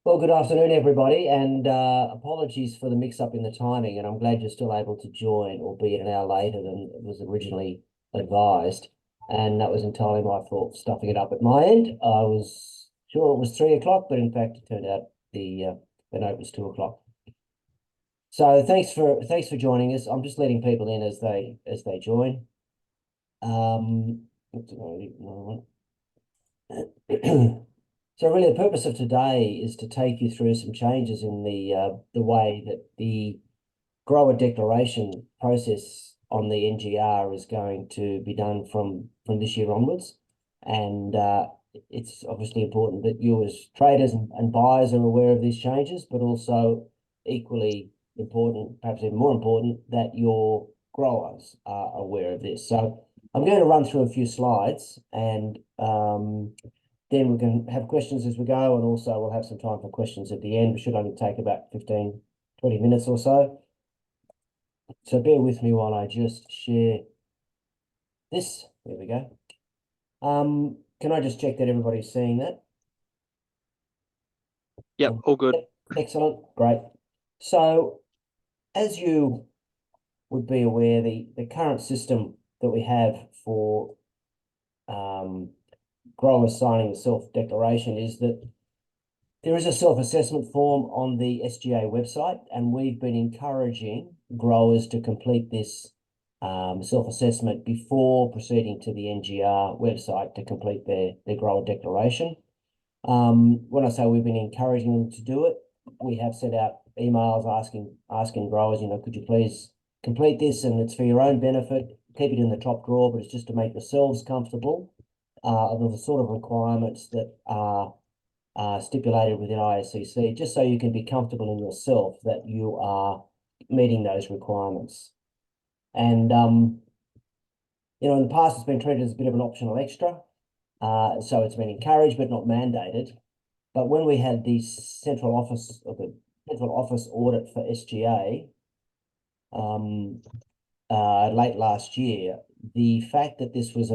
Well, good afternoon, everybody, and apologies for the mix-up in the timing, and I'm glad you're still able to join, albeit an hour later than was originally advised. And that was entirely my fault for stuffing it up at my end. I was sure it was 3 o'clock, but in fact, it turned out the note was 2 o'clock. So thanks for joining us. I'm just letting people in as they join. Oops, another one. So really, the purpose of today is to take you through some changes in the way that the grower declaration process on the NGR is going to be done from this year onwards, and it's obviously important that you as traders and buyers are aware of these changes, but also equally important, perhaps even more important, that your growers are aware of this. So I'm going to run through a few slides and then we can have questions as we go, and also we'll have some time for questions at the end. It should only take about 15, 20 minutes or so. So bear with me while I just share this. There we go. Can I just check that everybody's seeing that? Yep, all good. Excellent, great. So as you would be aware, the current system that we have for growers signing the self-declaration is that there is a self-assessment form on the SGA website, and we've been encouraging growers to complete this self-assessment before proceeding to the NGR website to complete their grower declaration. When I say we've been encouraging them to do it, we have sent out emails asking growers, could you please complete this, and it's for your own benefit. Keep it in the top drawer, but it's just to make yourselves comfortable of the sort of requirements that are stipulated within ISCC, just so you can be comfortable in yourself that you are meeting those requirements. And, in the past, it's been treated as a bit of an optional extra. So it's been encouraged, but not mandated. But when we had the central office audit for SGA late last year, the fact that this was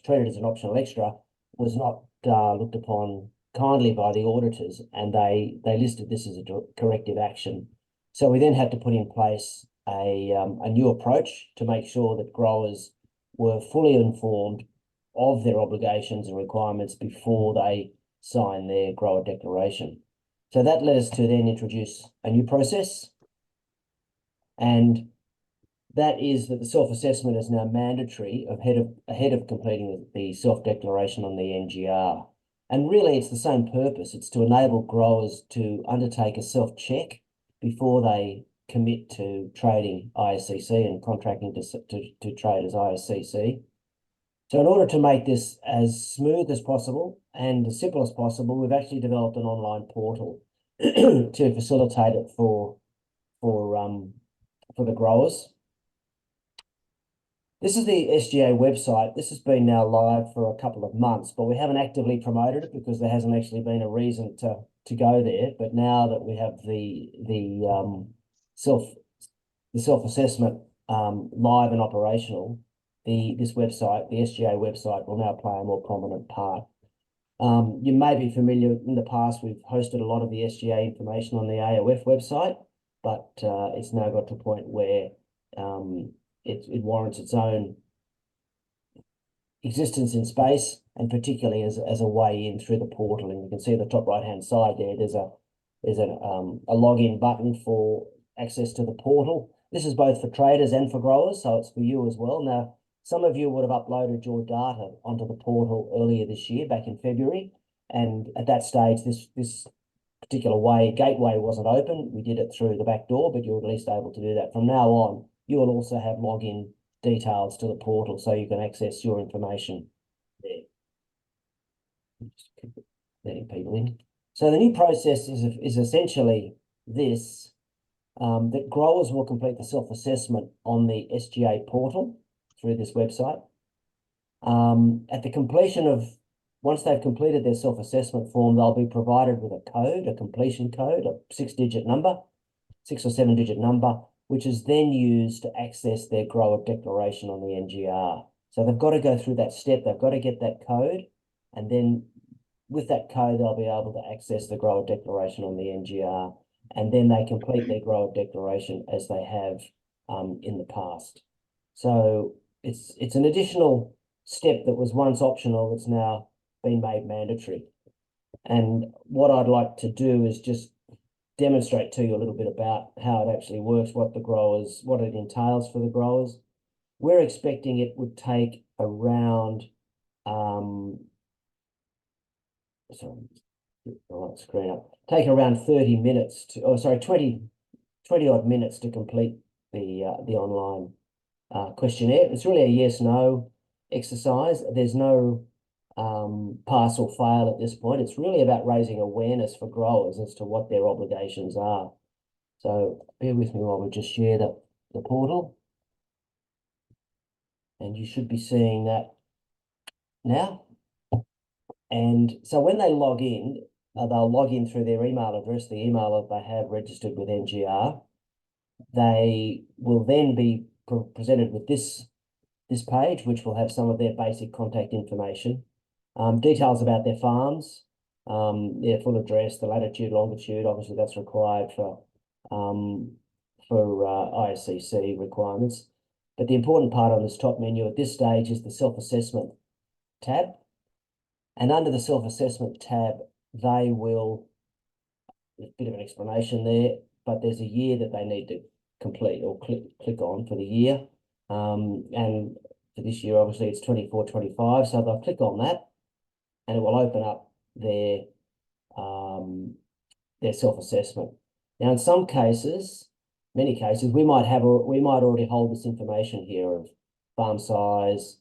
treated as an optional extra was not looked upon kindly by the auditors, and they listed this as a corrective action. So we then had to put in place a new approach to make sure that growers were fully informed of their obligations and requirements before they sign their grower declaration. So that led us to then introduce a new process, and that is that the self-assessment is now mandatory ahead of completing the self-declaration on the NGR. And really, it's the same purpose. It's to enable growers to undertake a self-check before they commit to trading ISCC and contracting to trade as ISCC. So in order to make this as smooth as possible and as simple as possible, we've actually developed an online portal to facilitate it for the growers. This is the SGA website. This has been now live for a couple of months, but we haven't actively promoted it because there hasn't actually been a reason to go there. But now that we have the self-assessment live and operational, this website, the SGA website, will now play a more prominent part. You may be familiar, in the past we've hosted a lot of the SGA information on the AOF website, but it's now got to a point where it warrants its own existence in space, and particularly as a way in through the portal. And you can see the top right-hand side there, there's a login button for access to the portal. This is both for traders and for growers, so it's for you as well. Now, some of you would have uploaded your data onto the portal earlier this year, back in February, and at that stage, this particular gateway wasn't open. We did it through the back door, but you're at least able to do that. From now on, you will also have login details to the portal, so you can access your information there. Just keep letting people in. So the new process is essentially this, that growers will complete the self-assessment on the SGA portal through this website. At the completion once they've completed their self-assessment form, they'll be provided with a code, a completion code, a 6 or 7-digit number, which is then used to access their grower declaration on the NGR. So they've got to go through that step. They've got to get that code, and then with that code, they'll be able to access the grower declaration on the NGR, and then they complete their grower declaration as they have in the past. So it's an additional step that was once optional that's now been made mandatory. And what I'd like to do is just demonstrate to you a little bit about how it actually works, what it entails for the growers. We're expecting it would take around, sorry, screen up, take around 30 minutes to, 20 odd minutes to complete the online questionnaire. It's really a yes/no exercise. There's no pass or fail at this point. It's really about raising awareness for growers as to what their obligations are. So bear with me while we just share the portal. And you should be seeing that now. And so when they log in, they'll log in through their email address, the email that they have registered with NGR. They will then be presented with this page, which will have some of their basic contact information, details about their farms, their full address, the latitude, longitude. Obviously, that's required for ISCC requirements. But the important part on this top menu at this stage is the self-assessment tab. And under the self-assessment tab, they will, there's a bit of an explanation there, but there's a year that they need to complete or click on for the year. And for this year, obviously, it's 24-25. So they'll click on that and it will open up their self-assessment. Now, in some cases, many cases, we might already hold this information here of farm size,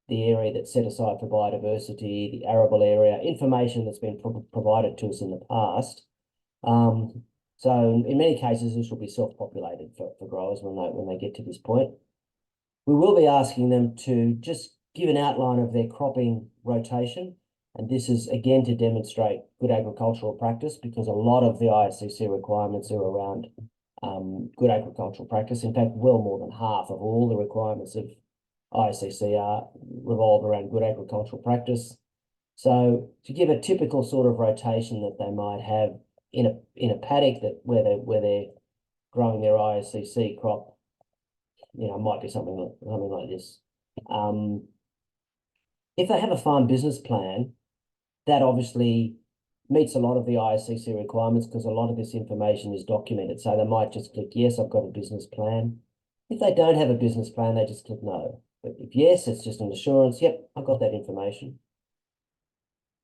the area that's set aside for biodiversity, the arable area, information that's been provided to us in the past. So in many cases, this will be self-populated for growers when they get to this point. We will be asking them to just give an outline of their cropping rotation. And this is, again, to demonstrate good agricultural practice, because a lot of the ISCC requirements are around good agricultural practice. In fact, well more than half of all the requirements of ISCC revolve around good agricultural practice. So to give a typical sort of rotation that they might have in a paddock where they're growing their ISCC crop, might be something like this. If they have a farm business plan, that obviously meets a lot of the ISCC requirements, because a lot of this information is documented. So they might just click yes, I've got a business plan. If they don't have a business plan, they just click no. But if yes, it's just an assurance, yep, I've got that information.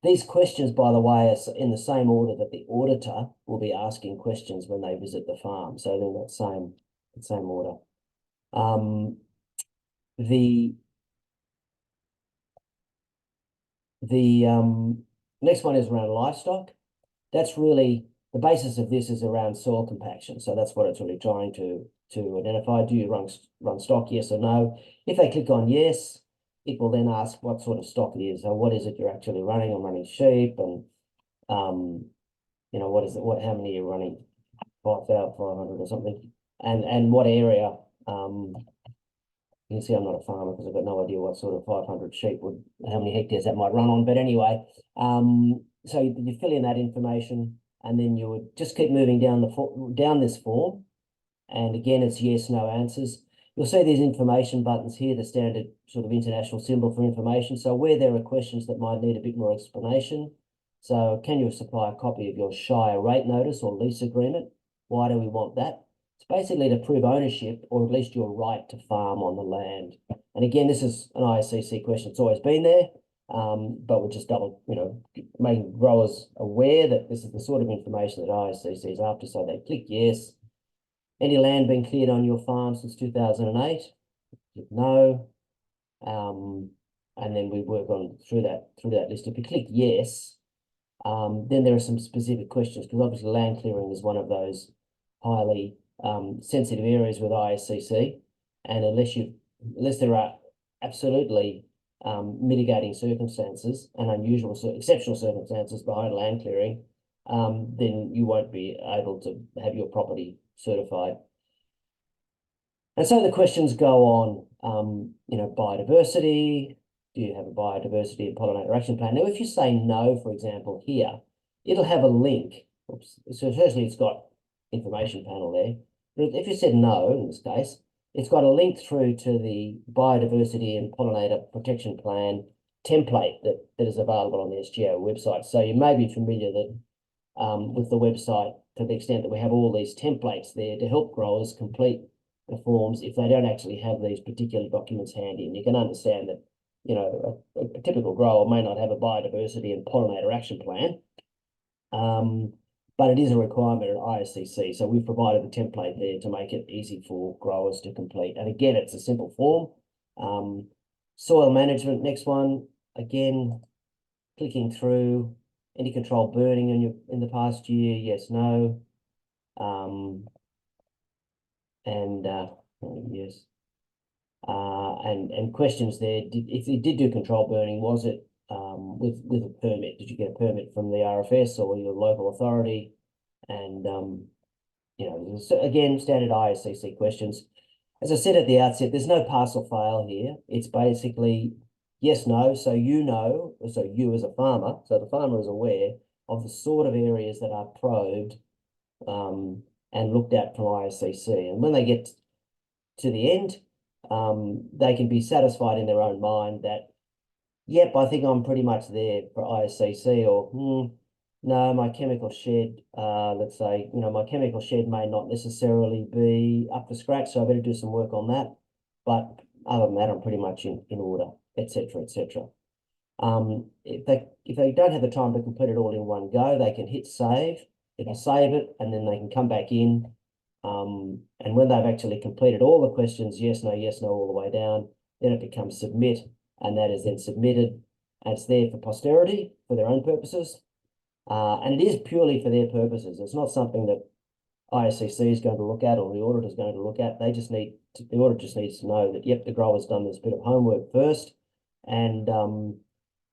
These questions, by the way, are in the same order that the auditor will be asking questions when they visit the farm. So they're in that same order. The next one is around livestock. That's really, the basis of this is around soil compaction. So that's what it's really trying to identify. Do you run stock, yes or no? If they click on yes, it will then ask what sort of stock it is. So what is it you're actually running? I'm running sheep, and what is it? How many are you running? 5,500 or something. And what area? You can see I'm not a farmer because I've got no idea what sort of 500 sheep how many hectares that might run on. But anyway, so you fill in that information, and then you would just keep moving down this form. And again, it's yes, no answers. You'll see these information buttons here, the standard sort of international symbol for information. So where there are questions that might need a bit more explanation. So can you supply a copy of your Shire rate notice or lease agreement? Why do we want that? It's basically to prove ownership, or at least your right to farm on the land. And again, this is an ISCC question. It's always been there, but we're just making growers aware that this is the sort of information that ISCC is after. So they click yes. Any land been cleared on your farm since 2008? Click no. And then we work on through that list. If you click yes, then there are some specific questions, because obviously land clearing is one of those highly sensitive areas with ISCC, and unless there are absolutely mitigating circumstances and exceptional circumstances behind land clearing, then you won't be able to have your property certified. And so the questions go on, biodiversity, do you have a biodiversity and pollinator action plan? Now, if you say no, for example, here, it'll have a link. Oops. So firstly, it's got information panel there. But if you said no, in this case, it's got a link through to the biodiversity and pollinator protection plan template that is available on the SGA website. So you may be familiar that with the website to the extent that we have all these templates there to help growers complete the forms if they don't actually have these particular documents handy. And you can understand that, you know, a typical grower may not have a biodiversity and pollinator action plan, but it is a requirement at ISCC. So we've provided the template there to make it easy for growers to complete. And again, it's a simple form. Soil management, next one, again, clicking through. Any controlled burning in the past year? Yes, no. Yes. And questions there. If you did do controlled burning, was it with a permit? Did you get a permit from the RFS or your local authority? And you know, so again, standard ISCC questions. As I said at the outset, there's no pass or fail here. It's basically yes, no. So you know, so you as a farmer, so the farmer is aware of the sort of areas that are probed and looked at from ISCC. And when they get to the end, they can be satisfied in their own mind that, yep, I think I'm pretty much there for ISCC, or no, my chemical shed, let's say, you know, my chemical shed may not necessarily be up to scratch, so I better do some work on that. But other than that, I'm pretty much in order, etc., etc. If they don't have the time to complete it all in one go, they can hit save. It'll save it, and then they can come back in. And when they've actually completed all the questions, yes, no, all the way down, then it becomes submit, and that is then submitted. And it's there for posterity, for their own purposes. And it is purely for their purposes. It's not something that ISCC is going to look at or the auditor is going to look at. They just need to, the auditor just needs to know that, yep, the grower's done this bit of homework first. And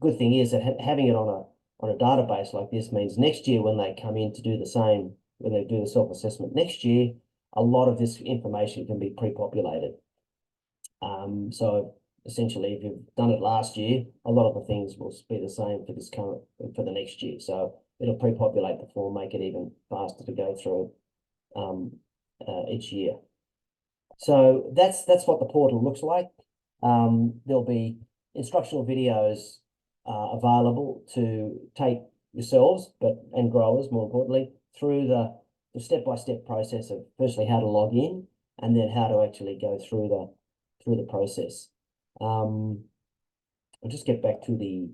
good thing is that having it on a database like this means next year when they come in to do the same, when they do the self-assessment next year, a lot of this information can be pre-populated. So essentially, if you've done it last year, a lot of the things will be the same for the next year. So it'll pre-populate the form, make it even faster to go through each year. So that's what the portal looks like. There'll be instructional videos available to take yourselves, and growers more importantly, through the step-by-step process of firstly how to log in and then how to actually go through the process. I'll just get back to the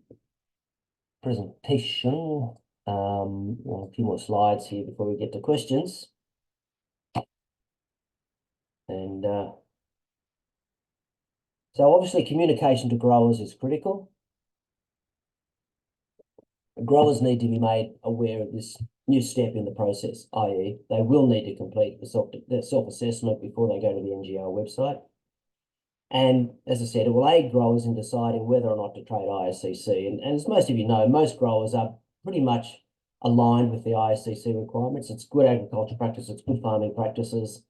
presentation. A few more slides here before we get to questions. And so obviously communication to growers is critical. Growers need to be made aware of this new step in the process, i.e. they will need to complete the self-assessment before they go to the NGO website. And as I said, it will aid growers in deciding whether or not to trade ISCC. And as most of you know, most growers are pretty much aligned with the ISCC requirements. It's good agriculture practice, it's good farming practices.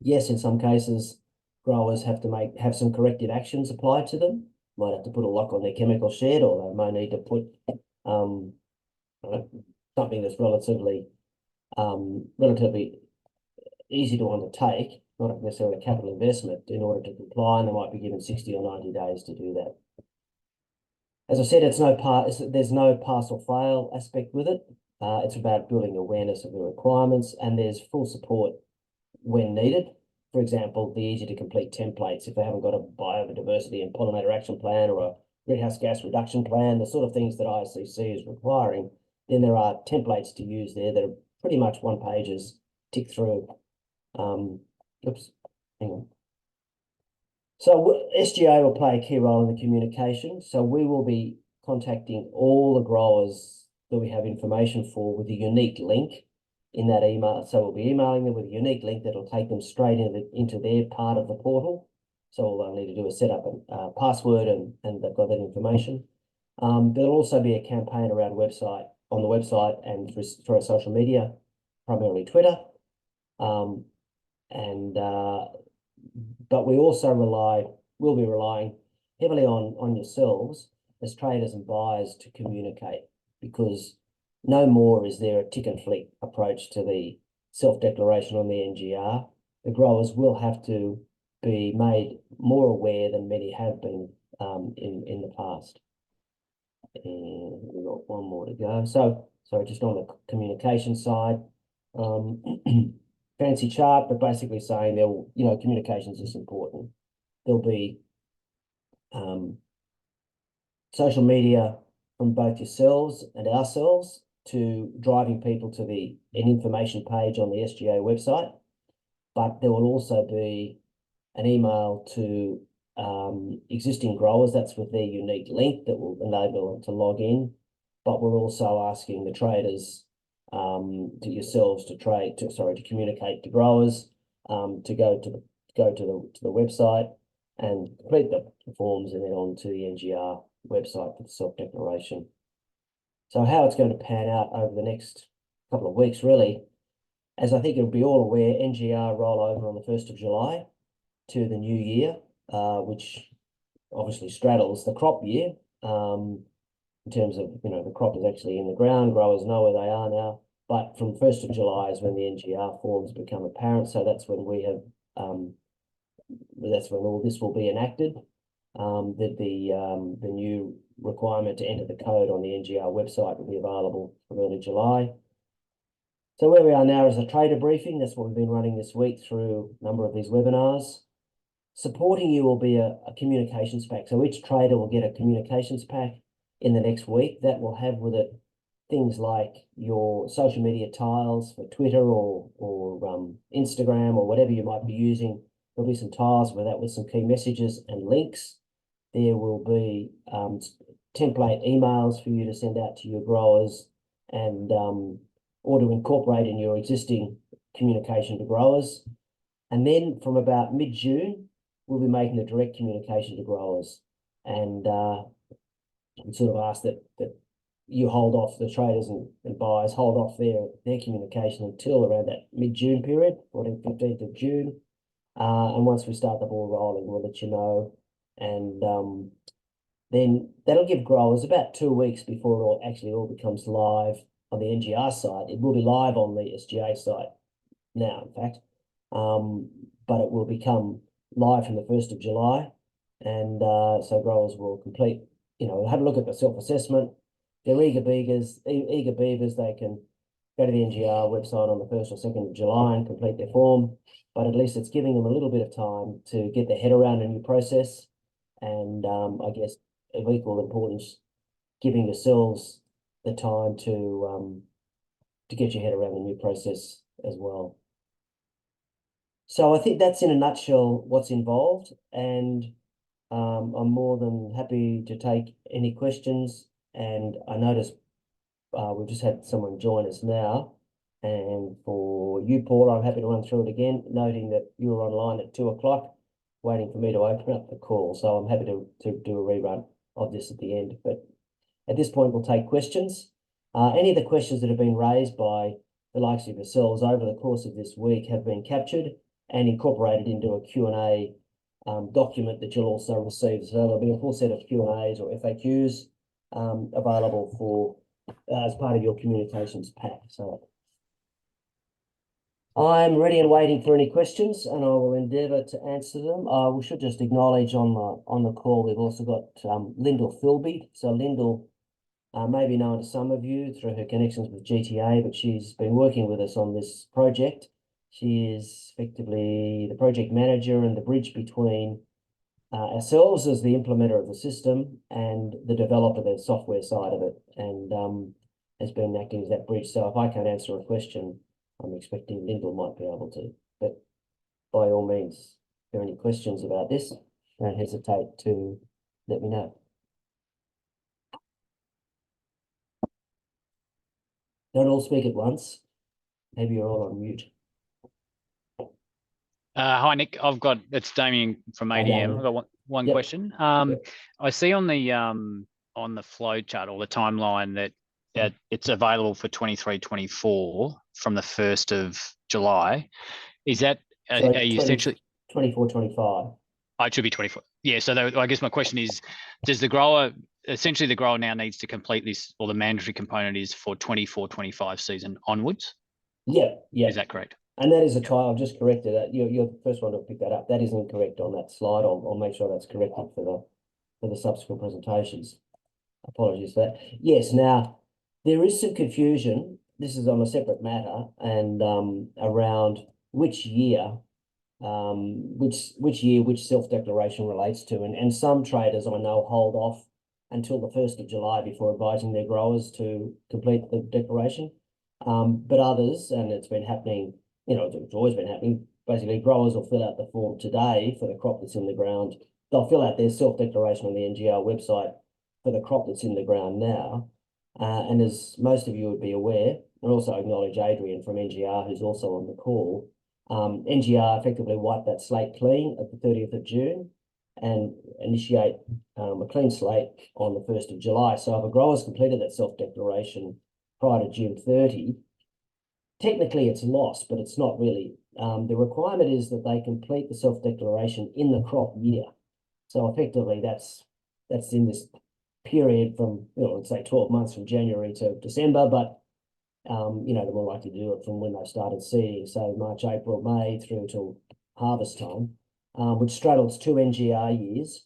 Yes, in some cases, growers have to have some corrective actions applied to them. Might have to put a lock on their chemical shed, or they may need to put something that's relatively easy to undertake, not necessarily a capital investment, in order to comply, and they might be given 60 or 90 days to do that. As I said, there's no pass or fail aspect with it. It's about building awareness of the requirements, and there's full support when needed. For example, the easy to complete templates if they haven't got a biodiversity and pollinator action plan or a greenhouse gas reduction plan, the sort of things that ISCC is requiring, then there are templates to use there that are pretty much one pages, tick through. Oops, hang on. So SGA will play a key role in the communication. So we will be contacting all the growers that we have information for with a unique link in that email. So we'll be emailing them with a unique link that'll take them straight into their part of the portal. So all they'll need to do is set up a password and they've got that information. There'll also be a campaign around on the website and through our social media, primarily Twitter. But we also will be relying heavily on yourselves as traders and buyers to communicate, because no more is there a tick and flick approach to the self-declaration on the NGR. The growers will have to be made more aware than many have been in the past. And we've got one more to go. So just on the communication side, fancy chart, but basically saying communications is important. There'll be social media from both yourselves and ourselves to driving people to an information page on the SGA website, but there will also be an email to existing growers. That's with their unique link that will enable them to log in. But we're also asking the traders, to yourselves, to communicate to growers, to go to the website and complete the forms, and then on to the NGR website for the self-declaration. So how it's going to pan out over the next couple of weeks, really, as I think you'll be all aware, NGR roll over on the 1st of July to the new year, which obviously straddles the crop year, in terms of, the crop is actually in the ground, growers know where they are now, but from 1st of July is when the NGR forms become apparent. So that's when that's when all this will be enacted. The new requirement to enter the code on the NGR website will be available from early July. So where we are now is a trader briefing. That's what we've been running this week through a number of these webinars. Supporting you will be a communications pack. So each trader will get a communications pack in the next week that will have with it things like your social media tiles for Twitter or Instagram or whatever you might be using. There'll be some tiles with some key messages and links. There will be template emails for you to send out to your growers and or to incorporate in your existing communication to growers. And then from about mid-June, we'll be making the direct communication to growers, and sort of ask that you hold off, the traders and buyers hold off their communication until around that mid-June period, 14th, 15th of June. And once we start the ball rolling, we'll let you know. And then that'll give growers about 2 weeks before it all becomes live on the NGR site. It will be live on the SGA site now, in fact, but it will become live from the 1st of July. And so growers will complete, have a look at the self-assessment. They're eager beavers, they can go to the NGR website on the 1st or 2nd of July and complete their form, but at least it's giving them a little bit of time to get their head around a new process. And I guess of equal importance, giving yourselves the time to get your head around the new process as well. So I think that's in a nutshell what's involved, and I'm more than happy to take any questions. And I noticed we've just had someone join us now. And for you, Paul, I'm happy to run through it again, noting that you were online at 2 o'clock, waiting for me to open up the call. So I'm happy to do a rerun of this at the end. But at this point, we'll take questions. Any of the questions that have been raised by the likes of yourselves over the course of this week have been captured and incorporated into a Q&A document that you'll also receive. So there'll be a full set of Q&As or FAQs available for as part of your communications pack. So I'm ready and waiting for any questions, and I will endeavour to answer them. We should just acknowledge on the call we've also got Lyndall Philby. So Lyndall may be known to some of you through her connections with GTA, but she's been working with us on this project. She is effectively the project manager and the bridge between ourselves as the implementer of the system and the developer, the software side of it, and has been acting as that bridge. So if I can't answer a question, I'm expecting Lyndall might be able to. But by all means, if there are any questions about this, don't hesitate to let me know. Don't all speak at once. Maybe you're all on mute. Hi, Nick. It's Damien from ADM. I've got one question. I see on the flow chart or the timeline that it's available for 23-24 from the 1st of July. Is that, So are you essentially 24-25? Oh, it should be 24. Yeah. So I guess my question is, does the grower, essentially the grower now needs to complete this, or the mandatory component is for 24-25 season onwards? Yeah, yeah. Is that correct? And that is a tie. I've just corrected that. You're the first one to pick that up. That is incorrect on that slide. I'll make sure that's corrected for the subsequent presentations. Apologies for that. Yes, now there is some confusion. This is on a separate matter and around which year which self-declaration relates to. And some traders I know hold off until the 1st of July before advising their growers to complete the declaration. But others, and it's been happening, it's always been happening, basically growers will fill out the form today for the crop that's in the ground. They'll fill out their self-declaration on the NGR website for the crop that's in the ground now. And as most of you would be aware, and also acknowledge Adrian from NGR, who's also on the call, NGR effectively wiped that slate clean at the 30th of June and initiate a clean slate on the 1st of July. So if a grower's completed that self-declaration prior to June 30, technically it's lost, but it's not really. The requirement is that they complete the self-declaration in the crop year. So effectively that's in this period from, let's say 12 months from January to December, but they're more likely to do it from when they started seeding, so March, April, May through till harvest time, which straddles 2 NGR years.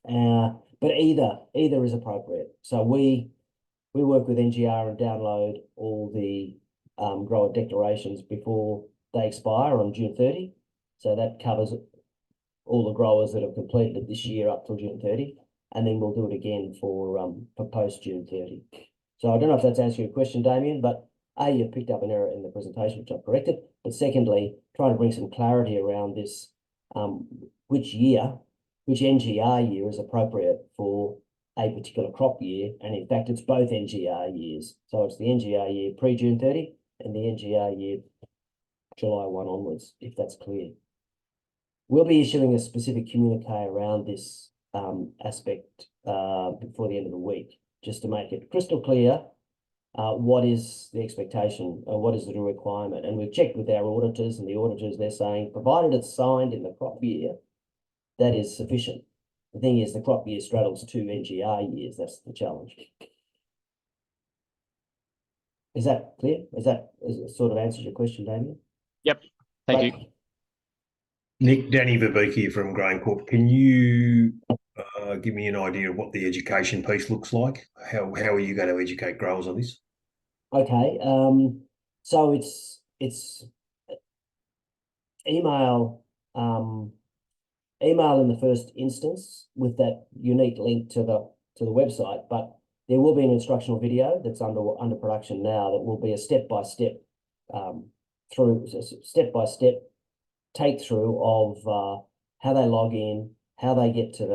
But either is appropriate. So we work with NGR and download all the grower declarations before they expire on June 30. So that covers all the growers that have completed it this year up till June 30. And then we'll do it again for post June 30. So I don't know if that's answering your question, Damien, but A, you've picked up an error in the presentation, which I've corrected. But secondly, trying to bring some clarity around this, which NGR year is appropriate for a particular crop year. And in fact, it's both NGR years. So it's the NGR year pre-June 30 and the NGR year July 1 onwards, if that's clear. We'll be issuing a specific communique around this aspect before the end of the week, just to make it crystal clear what is the expectation, what is the requirement. And we've checked with our auditors, and the auditors, they're saying, provided it's signed in the crop year, that is sufficient. The thing is, the crop year straddles 2 NGR years. That's the challenge. Is that clear? Is it sort of answers your question, Damien? Yep. Thank you. Nick, Danny Verbeke from Grain Corp. Can you give me an idea of what the education piece looks like? How are you going to educate growers on this? Okay. So it's email in the first instance with that unique link to the website, but there will be an instructional video that's under production now that will be a step-by-step take through of how they log in, how they get to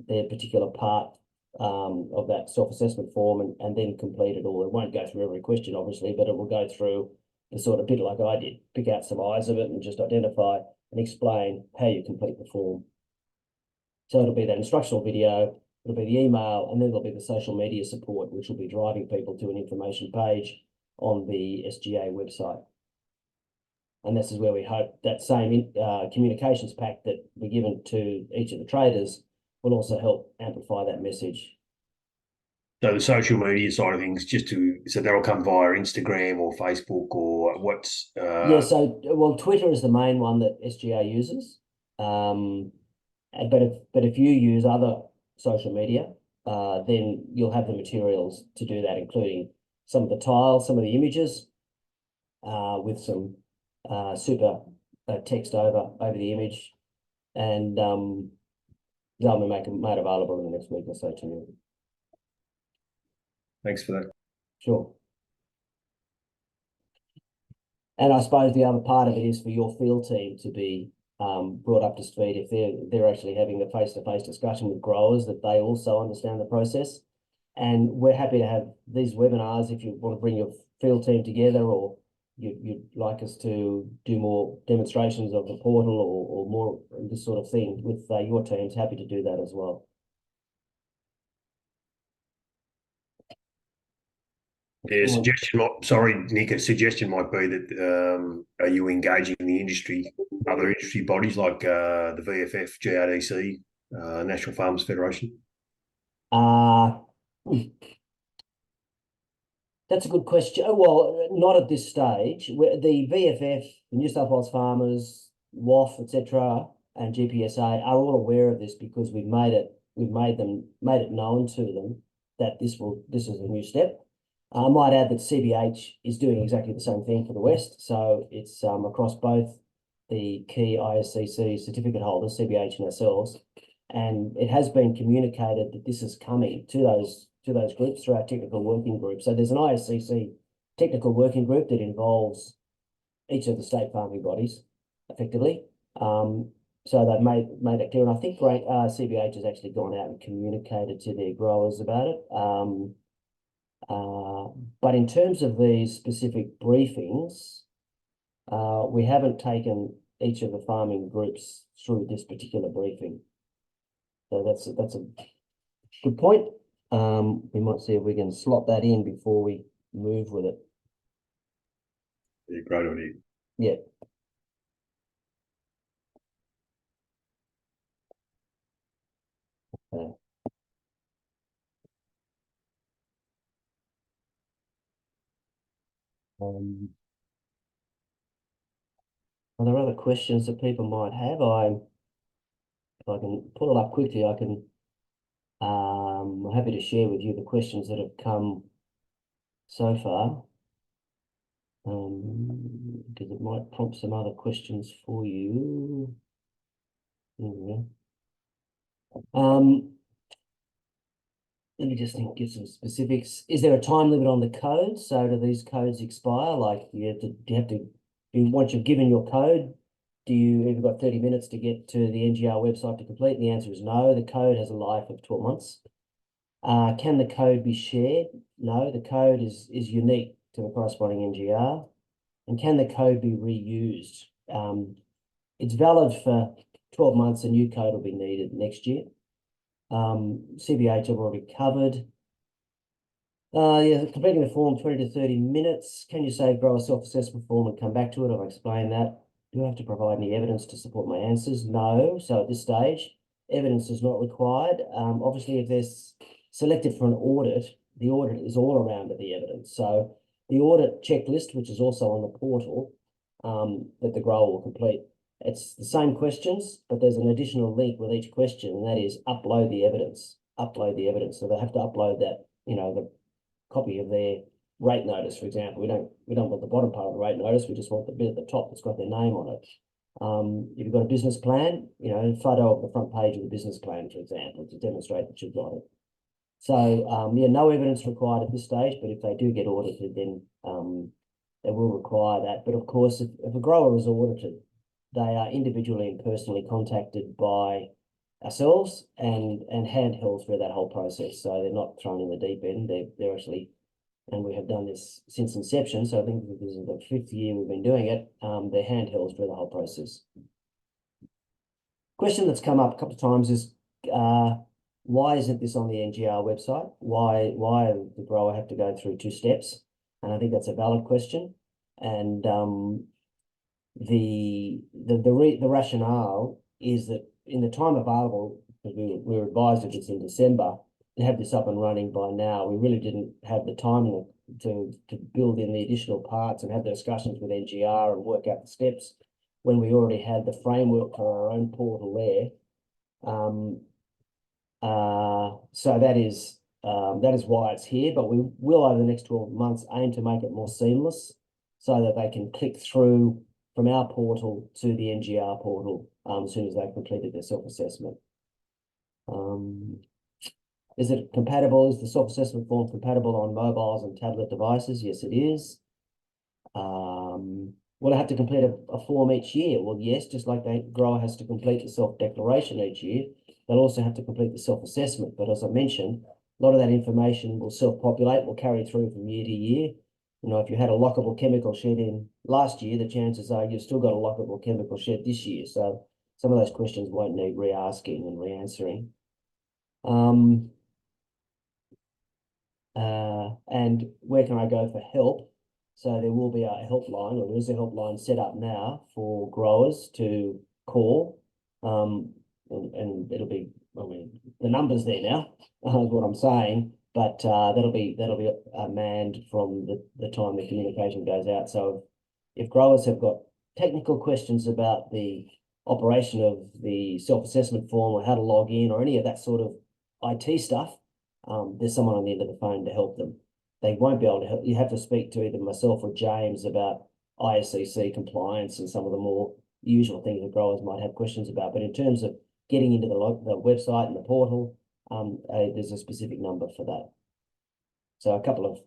their particular part of that self-assessment form and then complete it all. It won't go through every question, obviously, but it will go through the sort of bit like I did, pick out some eyes of it and just identify and explain how you complete the form. So it'll be that instructional video, it'll be the email, and then there'll be the social media support, which will be driving people to an information page on the SGA website. And this is where we hope that same communications pack that we're given to each of the traders will also help amplify that message. So the social media side of things, so that'll come via Instagram or Facebook or what's? Yeah, so well, Twitter is the main one that SGA uses. But if you use other social media, then you'll have the materials to do that, including some of the tiles, some of the images, with some super text over the image, and they'll be made available in the next week or so to you. Thanks for that. Sure. And I suppose the other part of it is for your field team to be brought up to speed if they're actually having the face-to-face discussion with growers, that they also understand the process. And we're happy to have these webinars if you want to bring your field team together, or you'd like us to do more demonstrations of the portal or more this sort of thing with your teams. Happy to do that as well. Yeah, sorry, Nick, a suggestion might be that are you engaging the industry, other industry bodies like the VFF, GRDC, National Farmers Federation? Uh, that's a good question. Well, not at this stage. The VFF, the New South Wales Farmers, WAF, etc., and GPSA are all aware of this because we've made it known to them that this is a new step. I might add that CBH is doing exactly the same thing for the West. So it's across both the key ISCC certificate holders, CBH and ourselves. And it has been communicated that this is coming to those groups through our technical working group. So there's an ISCC technical working group that involves each of the state farming bodies, effectively. So they've made it clear, and I think CBH has actually gone out and communicated to their growers about it. But in terms of these specific briefings, we haven't taken each of the farming groups through this particular briefing. So that's a good point. We might see if we can slot that in before we move with it. Yeah, great idea. Yeah. Okay. Are there other questions that people might have? If I can pull it up quickly, I'm happy to share with you the questions that have come so far. Because it might prompt some other questions for you. Yeah. Let me just give some specifics. Is there a time limit on the code? So do these codes expire? Like once you've given your code, have you got 30 minutes to get to the NGR website to complete? And the answer is no. The code has a life of 12 months. Can the code be shared? No, the code is unique to the corresponding NGR. And can the code be reused? It's valid for 12 months. A new code will be needed next year. CBH I've already covered. Yeah, completing the form 20 to 30 minutes. Can you save grower self-assessment form and come back to it? I've explained that. Do I have to provide any evidence to support my answers? No. So at this stage, evidence is not required. Obviously, if they're selected for an audit, the audit is all around the evidence. So the audit checklist, which is also on the portal, that the grower will complete, it's the same questions, but there's an additional link with each question, and that is upload the evidence. Upload the evidence. So they have to upload that, the copy of their rate notice, for example. We don't want the bottom part of the rate notice. We just want the bit at the top that's got their name on it. If you've got a business plan, a photo of the front page of the business plan, for example, to demonstrate that you've got it. So yeah, no evidence required at this stage, but if they do get audited, then they will require that. But of course, if a grower is audited, they are individually and personally contacted by ourselves and handheld through that whole process. So they're not thrown in the deep end. They're actually, and we have done this since inception. So I think this is the 5th year we've been doing it. They're handheld through the whole process. Question that's come up a couple of times is, why isn't this on the NGR website? Why the grower have to go through 2 steps? And I think that's a valid question. And the rationale is that in the time available, because we were advised of this in December, to have this up and running by now, we really didn't have the time to build in the additional parts and have the discussions with NGR and work out the steps when we already had the framework for our own portal there. So that is why it's here, but we will over the next 12 months aim to make it more seamless so that they can click through from our portal to the NGR portal as soon as they've completed their self-assessment. Is it compatible? Is the self-assessment form compatible on mobiles and tablet devices? Yes, it is. Will I have to complete a form each year? Well, yes, just like the grower has to complete the self-declaration each year, they'll also have to complete the self-assessment. But as I mentioned, a lot of that information will self-populate, will carry through from year to year. If you had a lockable chemical shed in last year, the chances are you've still got a lockable chemical shed this year. So some of those questions won't need re-asking and re-answering. And where can I go for help? So there will be a helpline, or there is a helpline set up now for growers to call. And it'll be, I mean, the number's there now, is what I'm saying, but that'll be manned from the time the communication goes out. So if growers have got technical questions about the operation of the self-assessment form or how to log in or any of that sort of IT stuff, there's someone on the end of the phone to help them. They won't be able to help. You have to speak to either myself or James about ISCC compliance and some of the more usual things that growers might have questions about. But in terms of getting into the website and the portal, there's a specific number for that. So a couple of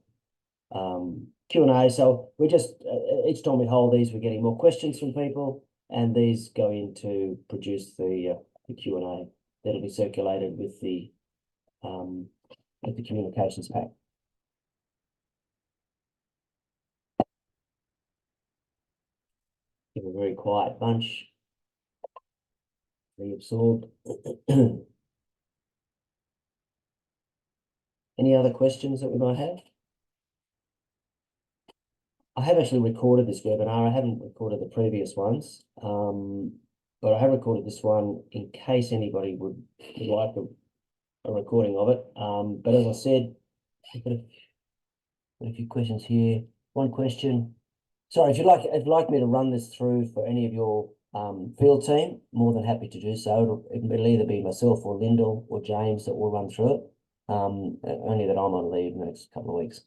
Q&A. So we're just, each time we hold these, we're getting more questions from people, and these go in to produce the Q&A that'll be circulated with the communications pack. Give a very quiet bunch. Be absorbed. Any other questions that we might have? I have actually recorded this webinar. I haven't recorded the previous ones, but I have recorded this one in case anybody would like a recording of it. But as I said, I've got a few questions here. One question. Sorry, if you'd like me to run this through for any of your field team, more than happy to do so. It'll either be myself or Lyndall or James that will run through it. Only that I'm on leave in the next couple of weeks.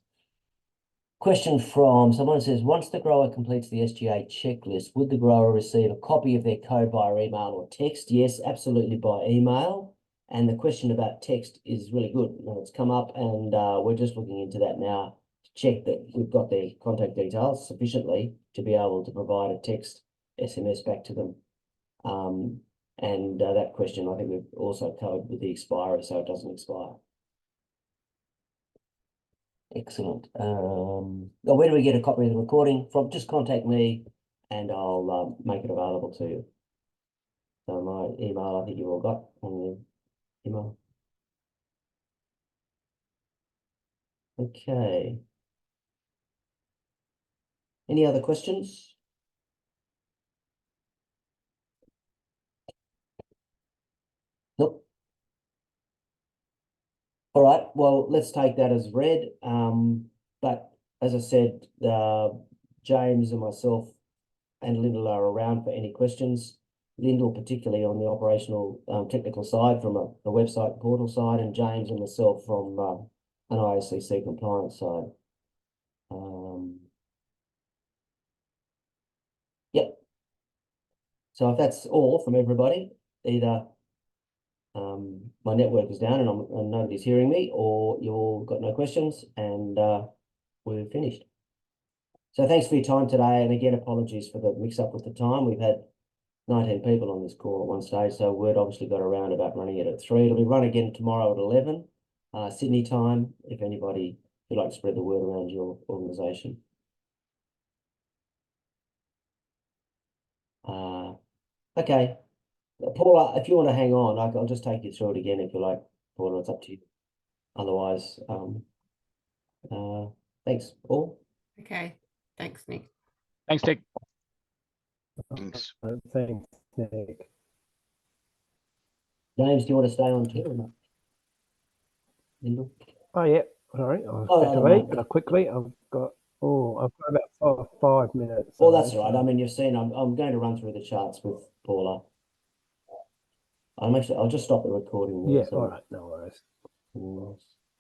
Question from someone says, once the grower completes the SGA checklist, would the grower receive a copy of their code via email or text? Yes, absolutely, by email. And the question about text is really good. It's come up, and we're just looking into that now to check that we've got their contact details sufficiently to be able to provide a text SMS back to them. And that question, I think we've also covered with the expiry, so it doesn't expire. Excellent. Where do we get a copy of the recording from? Just contact me and I'll make it available to you. So my email, I think you've all got on your email. Okay. Any other questions? Nope. All right, well, let's take that as read. But as I said, James and myself and Lyndall are around for any questions. Lyndall particularly on the operational technical side from the website portal side, and James and myself from an ISCC compliance side. Yep. So if that's all from everybody, either my network is down and nobody's hearing me, or you all got no questions and we're finished. So thanks for your time today. And again, apologies for the mix up with the time. We've had 19 people on this call at one stage. So word obviously got around about running it at 3. It'll be run again tomorrow at 11 Sydney time, if anybody would like to spread the word around your organisation. Okay. Paula, if you want to hang on, I'll just take you through it again if you like. Paula, it's up to you. Otherwise, thanks, Paul. Okay, thanks, Nick. Thanks, Nick. Thanks, Nick. James, do you want to stay on too or not? Lyndall? Oh yeah, sorry. Quickly, I've got about five minutes. Well, that's right. I mean, you've seen. I'm going to run through the charts with Paula. I'll just stop the recording there. Yeah, all right, no worries.